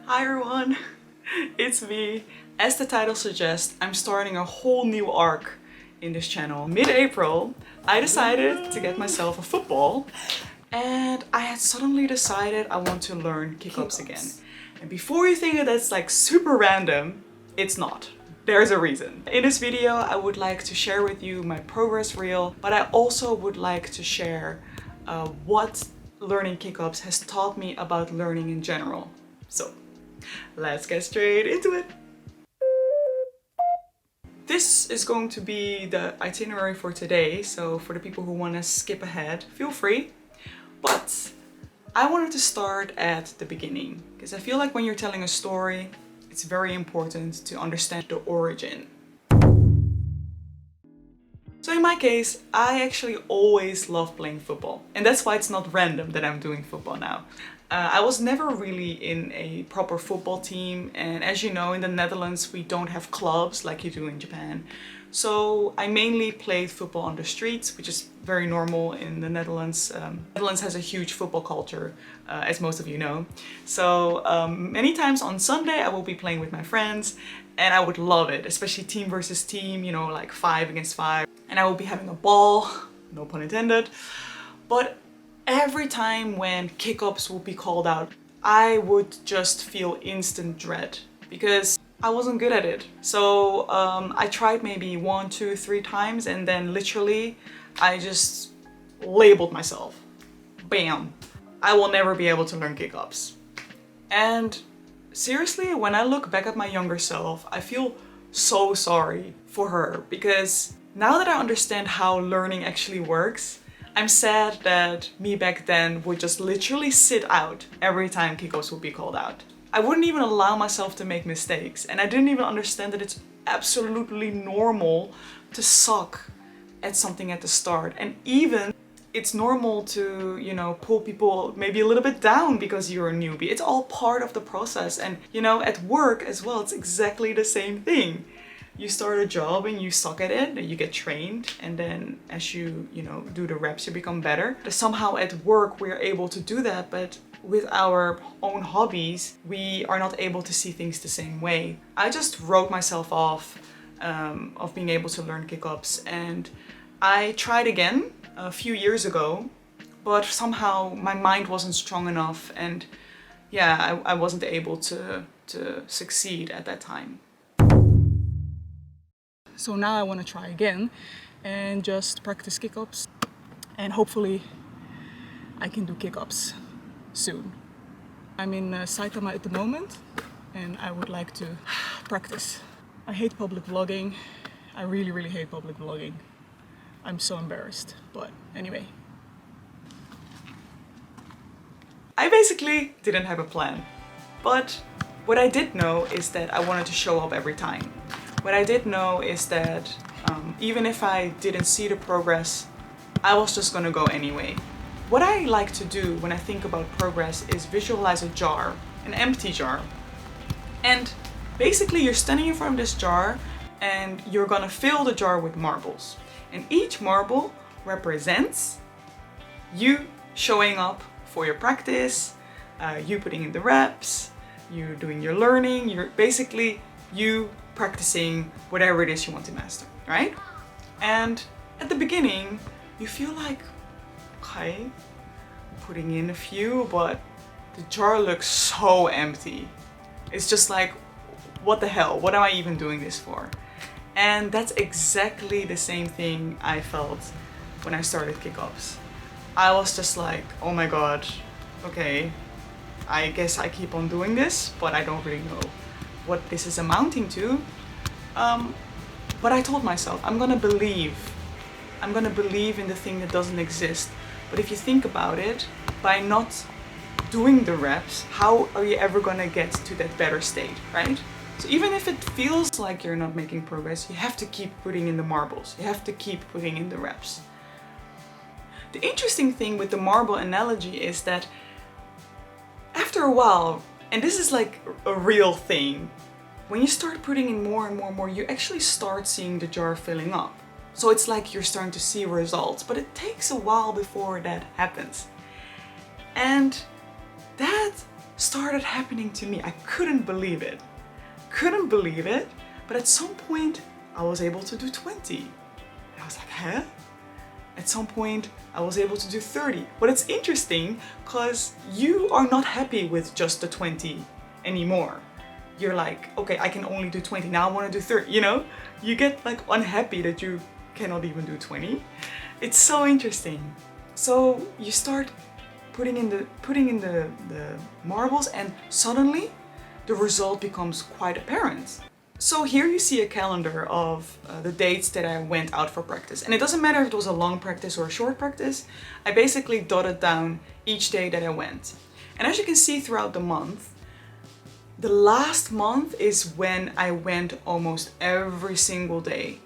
Hi everyone, it's me. As the title suggests, I'm starting a whole new arc in this channel. Mid-April, I decided to get myself a football and I had suddenly decided I want to learn kickoffs again. And before you think that that's like super random, it's not. There's a reason. In this video, I would like to share with you my progress reel, but I also would like to share what learning kickoffs has taught me about learning in general. So, let's get straight into it. This is going to be the itinerary for today, so for the people who want to skip ahead, feel free. But I wanted to start at the beginning, because I feel like when you're telling a story, it's very important to understand the origin. So in my case, I actually always loved playing football. And that's why it's not random that I'm doing football now. I was never really in a proper football team. And as you know, in the Netherlands, we don't have clubs like you do in Japan. So I mainly played football on the streets, which is very normal in the Netherlands. Netherlands has a huge football culture, as most of you know. So many times on Sunday, I will be playing with my friends and I would love it, especially team versus team, you know, like 5 against 5. And I will be having a ball, no pun intended. But every time when kickoffs would be called out, I would just feel instant dread because I wasn't good at it. So I tried maybe 1, 2, 3 times and then literally I just labeled myself. Bam! I will never be able to learn kickoffs. And seriously, when I look back at my younger self, I feel so sorry for her because now that I understand how learning actually works, I'm sad that me back then would just literally sit out every time kickoffs would be called out. I wouldn't even allow myself to make mistakes, and I didn't even understand that it's absolutely normal to suck at something at the start. And even it's normal to, you know, pull people maybe a little bit down because you're a newbie. It's all part of the process. And, you know, at work as well, it's exactly the same thing. You start a job and you suck at it, and you get trained, and then as you know, do the reps, you become better. Somehow at work we're able to do that, but with our own hobbies, we are not able to see things the same way. I just wrote myself off of being able to learn kickoffs, and I tried again a few years ago, but somehow my mind wasn't strong enough, and yeah, I wasn't able to succeed at that time. So now I want to try again and just practice kickoffs, and hopefully I can do kickoffs soon. I'm in Saitama at the moment and I would like to practice. I hate public vlogging. I really hate public vlogging. I'm so embarrassed, but anyway. I basically didn't have a plan, but what I did know is that I wanted to show up every time. What I did know is that even if I didn't see the progress, I was just gonna go anyway. What I like to do when I think about progress is visualize a jar, an empty jar. And basically you're standing in front of this jar and you're gonna fill the jar with marbles. And each marble represents you showing up for your practice, you putting in the reps, you doing your learning, you're basically you practicing whatever it is you want to master, right? And at the beginning, you feel like, okay, I'm putting in a few, but the jar looks so empty. It's just like, what the hell? What am I even doing this for? And that's exactly the same thing I felt when I started kickoffs. I was just like, oh my god, okay, I guess I keep on doing this, but I don't really know what this is amounting to. But I told myself, I'm gonna believe in the thing that doesn't exist. But if you think about it, by not doing the reps, how are you ever gonna get to that better state, right? So even if it feels like you're not making progress, you have to keep putting in the marbles. You have to keep putting in the reps. The interesting thing with the marble analogy is that after a while, and this is like a real thing, when you start putting in more and more, you actually start seeing the jar filling up. So it's like you're starting to see results, but it takes a while before that happens. And that started happening to me. I couldn't believe it. Couldn't believe it, but at some point I was able to do 20. And I was like, huh? At some point I was able to do 30. But it's interesting because you are not happy with just the 20 anymore. You're like, okay, I can only do 20, now I want to do 30, you know? You get like unhappy that you cannot even do 20. It's so interesting. So you start putting in the marbles, and suddenly the result becomes quite apparent. So here you see a calendar of the dates that I went out for practice. And it doesn't matter if it was a long practice or a short practice. I basically dotted down each day that I went. And as you can see throughout the month, the last month is when I went almost every single day.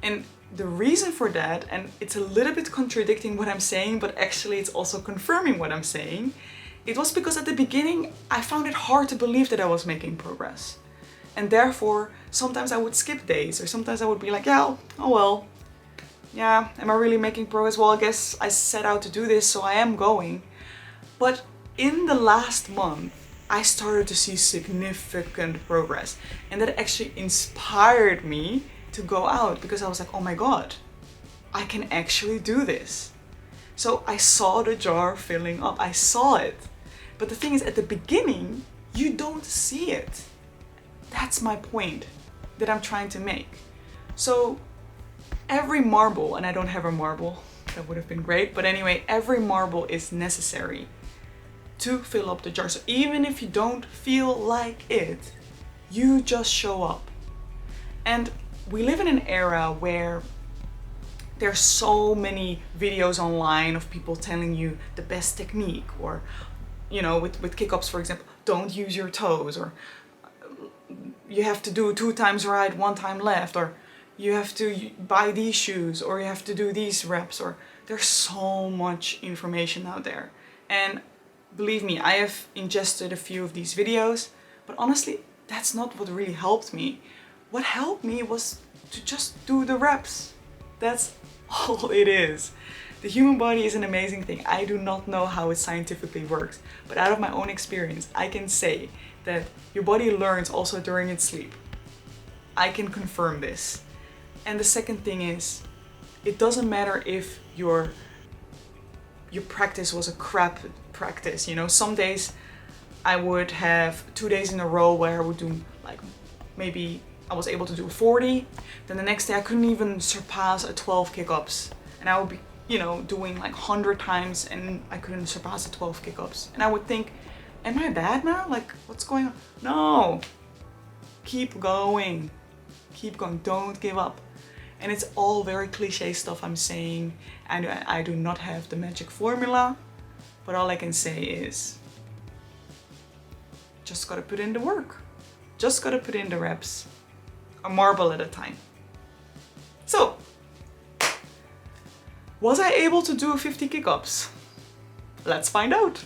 And the reason for that, and it's a little bit contradicting what I'm saying, but actually it's also confirming what I'm saying, it was because at the beginning I found it hard to believe that I was making progress. And therefore, sometimes I would skip days, or sometimes I would be like, yeah, oh well, yeah, am I really making progress? Well, I guess I set out to do this, so I am going. But in the last month, I started to see significant progress. And that actually inspired me to go out, because I was like, oh my god, I can actually do this. So I saw the jar filling up, I saw it. But the thing is, at the beginning, you don't see it. That's my point that I'm trying to make. So every marble, and I don't have a marble, that would have been great, but anyway, every marble is necessary to fill up the jar. So even if you don't feel like it, you just show up. And we live in an era where there's so many videos online of people telling you the best technique, or, you know, with kick-ups, for example, don't use your toes, or you have to do 2 times right, 1 time left, or you have to buy these shoes, or you have to do these reps, or there's so much information out there. And believe me, I have ingested a few of these videos, but honestly, that's not what really helped me. What helped me was to just do the reps. That's all it is. The human body is an amazing thing. I do not know how it scientifically works, but out of my own experience, I can say that your body learns also during its sleep. I can confirm this. And the second thing is, it doesn't matter if your practice was a crap practice. You know, some days I would have 2 days in a row where I would do like, maybe I was able to do 40. Then the next day I couldn't even surpass a 12 kick-ups. And I would be, you know, doing like 100 times and I couldn't surpass the 12 kick-ups. And I would think, am I bad now? Like, what's going on? No, keep going, don't give up. And it's all very cliche stuff I'm saying, and I do not have the magic formula, but all I can say is, just gotta put in the work. Just gotta put in the reps, a marble at a time. So, was I able to do 50 kick-ups? Let's find out.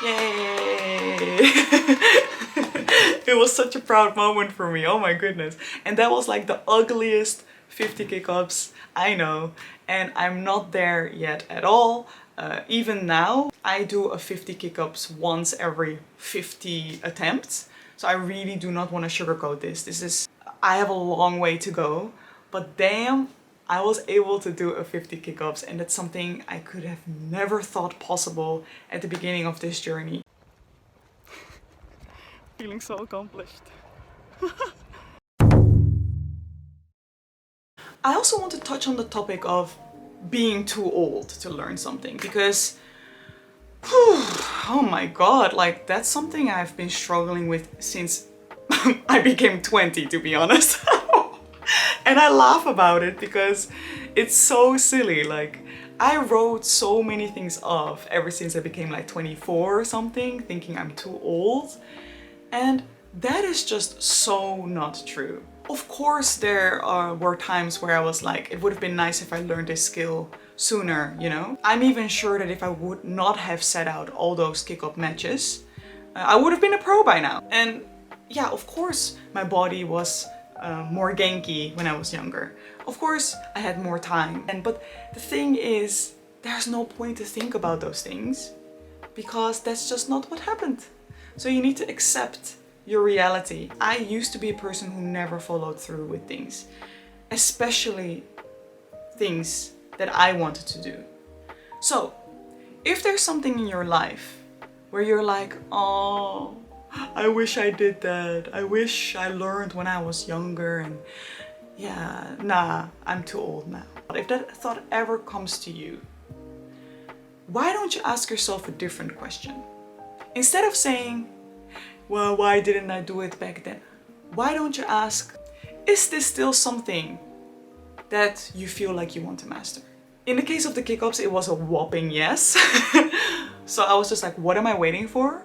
Yay! It was such a proud moment for me, oh my goodness. And that was like the ugliest 50 kick-ups I know, and I'm not there yet at all. Even now, I do a 50 kick-ups once every 50 attempts. So I really do not want to sugarcoat this. I have a long way to go, but damn, I was able to do a 50 kick-ups, and that's something I could have never thought possible at the beginning of this journey. Feeling so accomplished. I also want to touch on the topic of being too old to learn something, because Oh my god, like that's something I've been struggling with since I became 20, to be honest. And I laugh about it because it's so silly. Like, I wrote so many things off ever since I became like 24 or something, thinking I'm too old. And that is just so not true. Of course, there were times where I was like, it would have been nice if I learned this skill sooner, you know? I'm even sure that if I would not have set out all those kick-up matches, I would have been a pro by now. And yeah, of course, my body was more ganky when I was younger. Of course, I had more time. But the thing is, there's no point to think about those things because that's just not what happened. So you need to accept your reality. I used to be a person who never followed through with things, especially things that I wanted to do. So if there's something in your life where you're like, oh, I wish I did that. I wish I learned when I was younger, and yeah, nah, I'm too old now. If that thought ever comes to you, why don't you ask yourself a different question? Instead of saying, well, why didn't I do it back then? Why don't you ask, is this still something that you feel like you want to master? In the case of the kick-ups, it was a whopping yes. So I was just like, what am I waiting for?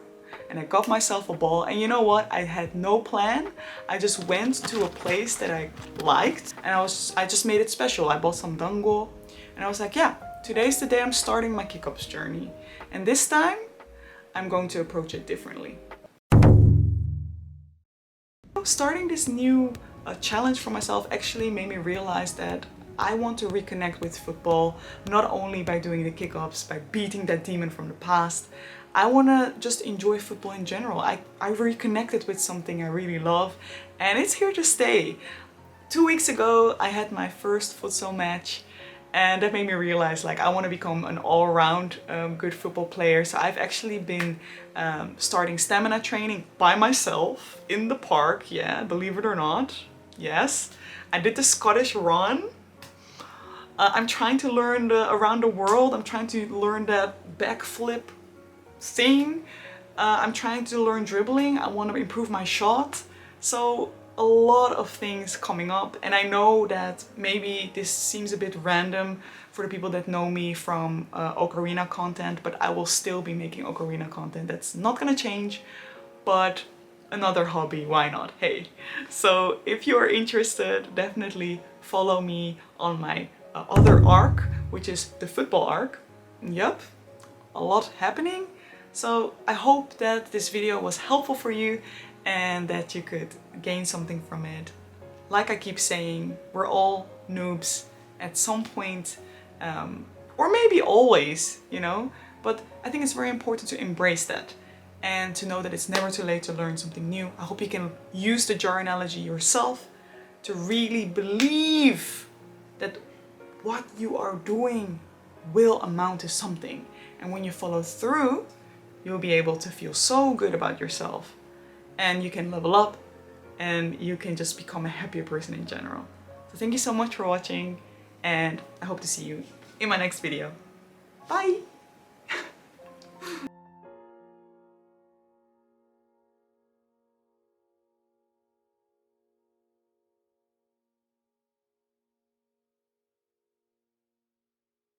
And I got myself a ball, and you know what? I had no plan. I just went to a place that I liked, and I just made it special. I bought some dango, and I was like, yeah, today's the day I'm starting my kick-ups journey. And this time, I'm going to approach it differently. Starting this new challenge for myself actually made me realize that I want to reconnect with football, not only by doing the kick-ups, by beating that demon from the past. I want to just enjoy football in general. I reconnected with something I really love, and it's here to stay. 2 weeks ago, I had my first futsal match, and that made me realize like I want to become an all-around good football player. So I've actually been starting stamina training by myself in the park. Yeah, believe it or not. Yes, I did the Scottish run. I'm trying to learn around the world. I'm trying to learn that backflip thing. I'm trying to learn dribbling. I want to improve my shot. So a lot of things coming up, and I know that maybe this seems a bit random for the people that know me from Ocarina content, but I will still be making Ocarina content. That's not gonna change, but another hobby, why not? Hey, so if you are interested, definitely follow me on my other arc, which is the football arc. Yep, a lot happening. So I hope that this video was helpful for you and that you could gain something from it. Like I keep saying, we're all noobs at some point, or maybe always, you know, but I think it's very important to embrace that and to know that it's never too late to learn something new. I hope you can use the jar analogy yourself to really believe that what you are doing will amount to something. And when you follow through, you'll be able to feel so good about yourself, and you can level up and you can just become a happier person in general. So thank you so much for watching, and I hope to see you in my next video. Bye!